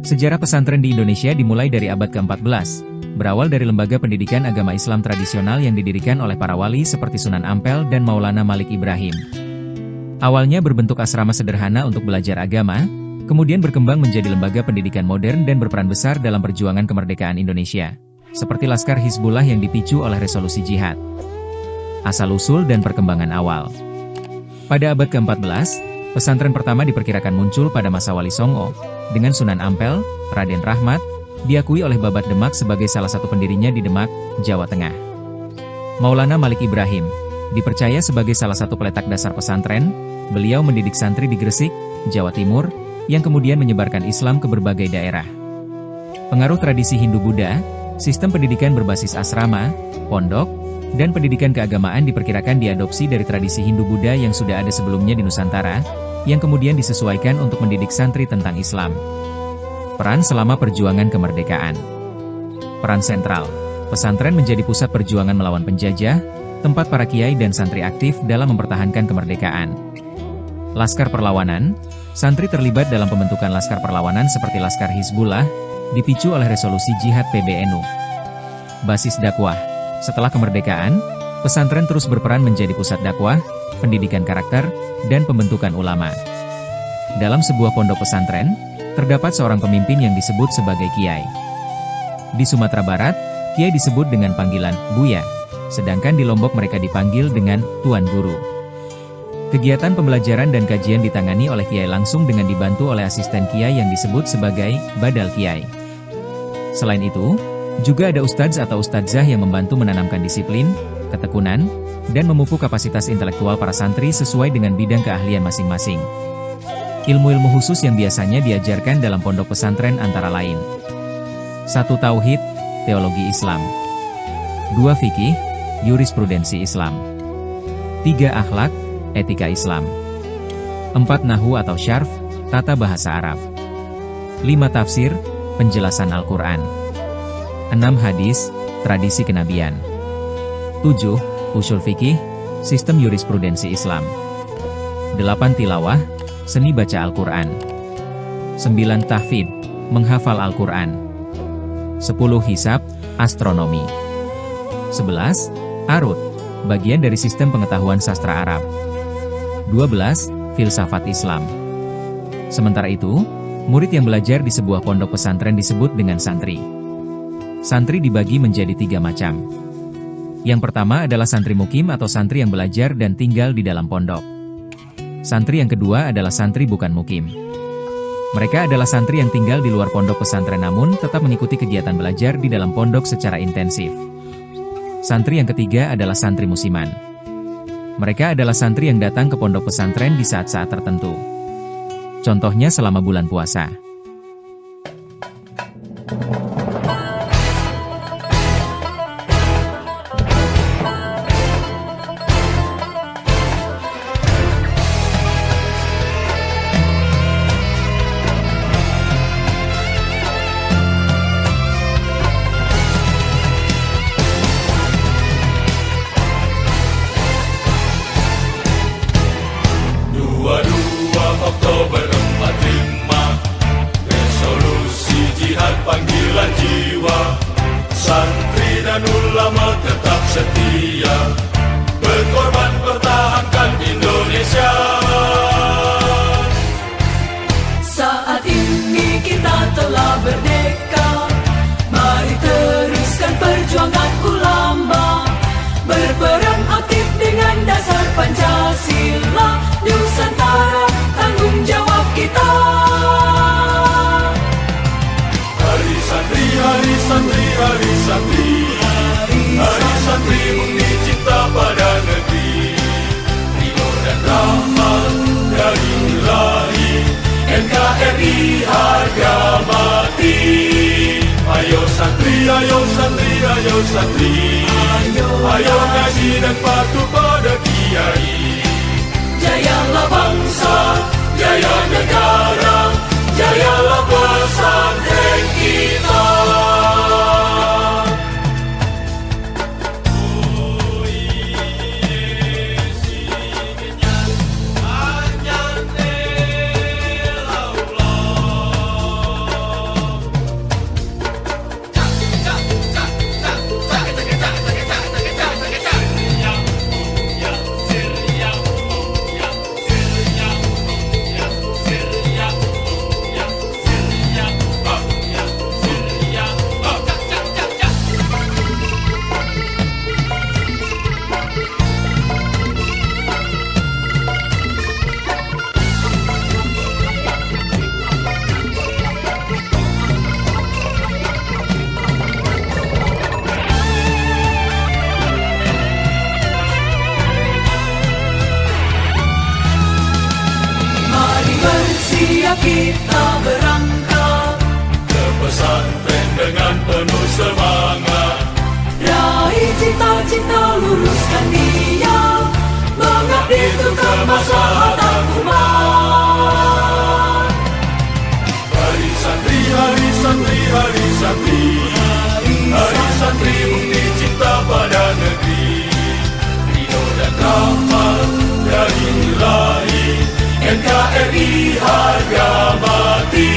Sejarah pesantren di Indonesia dimulai dari abad ke-14, berawal dari lembaga pendidikan agama Islam tradisional yang didirikan oleh para wali seperti Sunan Ampel dan Maulana Malik Ibrahim. Awalnya berbentuk asrama sederhana untuk belajar agama, kemudian berkembang menjadi lembaga pendidikan modern dan berperan besar dalam perjuangan kemerdekaan Indonesia, seperti Laskar Hizbullah yang dipicu oleh resolusi jihad. Asal-usul dan perkembangan awal. Pada abad ke-14, pesantren pertama diperkirakan muncul pada masa Wali Songo, dengan Sunan Ampel, Raden Rahmat, diakui oleh Babat Demak sebagai salah satu pendirinya di Demak, Jawa Tengah. Maulana Malik Ibrahim, dipercaya sebagai salah satu peletak dasar pesantren, beliau mendidik santri di Gresik, Jawa Timur, yang kemudian menyebarkan Islam ke berbagai daerah. Pengaruh tradisi Hindu-Buddha, sistem pendidikan berbasis asrama, pondok, dan pendidikan keagamaan diperkirakan diadopsi dari tradisi Hindu-Buddha yang sudah ada sebelumnya di Nusantara, yang kemudian disesuaikan untuk mendidik santri tentang Islam. Peran selama perjuangan kemerdekaan. Peran sentral. Pesantren menjadi pusat perjuangan melawan penjajah, tempat para kiai dan santri aktif dalam mempertahankan kemerdekaan. Laskar Perlawanan. Santri terlibat dalam pembentukan laskar perlawanan seperti Laskar Hizbullah, dipicu oleh resolusi jihad PBNU. Basis dakwah. Setelah kemerdekaan, pesantren terus berperan menjadi pusat dakwah, pendidikan karakter, dan pembentukan ulama. Dalam sebuah pondok pesantren, terdapat seorang pemimpin yang disebut sebagai kiai. Di Sumatera Barat, kiai disebut dengan panggilan Buya, sedangkan di Lombok mereka dipanggil dengan Tuan Guru. Kegiatan pembelajaran dan kajian ditangani oleh kiai langsung dengan dibantu oleh asisten kiai yang disebut sebagai Badal Kiai. Selain itu, juga ada ustadz atau ustadzah yang membantu menanamkan disiplin, ketekunan, dan memupuk kapasitas intelektual para santri sesuai dengan bidang keahlian masing-masing. Ilmu-ilmu khusus yang biasanya diajarkan dalam pondok pesantren antara lain: 1. Tauhid, teologi Islam. 2. Fikih, jurisprudensi Islam. 3. Akhlak, etika Islam. 4. Nahwu atau syarf, tata bahasa Arab. 5. Tafsir, penjelasan Al-Quran. 6. Hadis, tradisi kenabian. 7. Usul fikih, sistem jurisprudensi Islam. 8. Tilawah, seni baca Al-Quran. 9. Tahfidz, menghafal Al-Quran. 10. Hisab, astronomi. 11. Arut, bagian dari sistem pengetahuan sastra Arab. 12. Filsafat Islam. Sementara itu, murid yang belajar di sebuah pondok pesantren disebut dengan santri. Santri dibagi menjadi 3 macam. Yang pertama adalah santri mukim atau santri yang belajar dan tinggal di dalam pondok. Santri yang kedua adalah santri bukan mukim. Mereka adalah santri yang tinggal di luar pondok pesantren namun tetap mengikuti kegiatan belajar di dalam pondok secara intensif. Santri yang ketiga adalah santri musiman. Mereka adalah santri yang datang ke pondok pesantren di saat-saat tertentu. Contohnya selama bulan puasa. Oktober 45, resolusi jihad panggilan jiwa, santri dan ulama tetap setia, berkorban pertahankan Indonesia. Saat ini kita telah merdeka, mari teruskan perjuangan ulama, berperan aktif dengan dasar Pancasila, Nusantara tanggung jawab kita. Hari santri, hari santri, hari santri, hari santri bukti cinta pada negeri, ridho dan rahmat dari Ilahi, NKRI harga mati. Ayo santri, ayo santri, ayo santri, ayo ngaji dan patuh pada kiai. Jayalah bangsa, jaya negara, jayalah pesantren kita. kita berangkat ke pesantren dengan penuh semangat. raih cita-cita, luruskan niat, mengabdi untuk kemaslahatan umat. Hari santri, hari santri, hari santri, hari santri bukti cinta pada negeri. Ridho dan rahmat dari Ilahi, NKRI harga mati.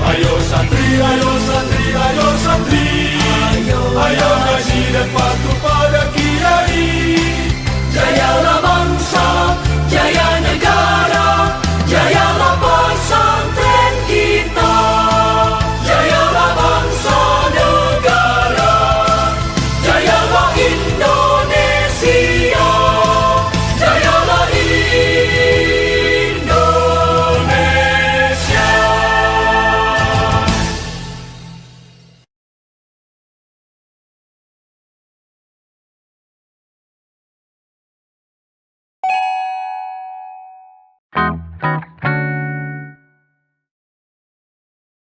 Ayo santri, ayo santri, ayo santri, ayo ngaji dan patuh pada kiai. Jayalah bangsa, jaya negara, jayalah pesantren kita. Jayalah bangsa negara, jayalah Indonesia, jayalah Indonesia.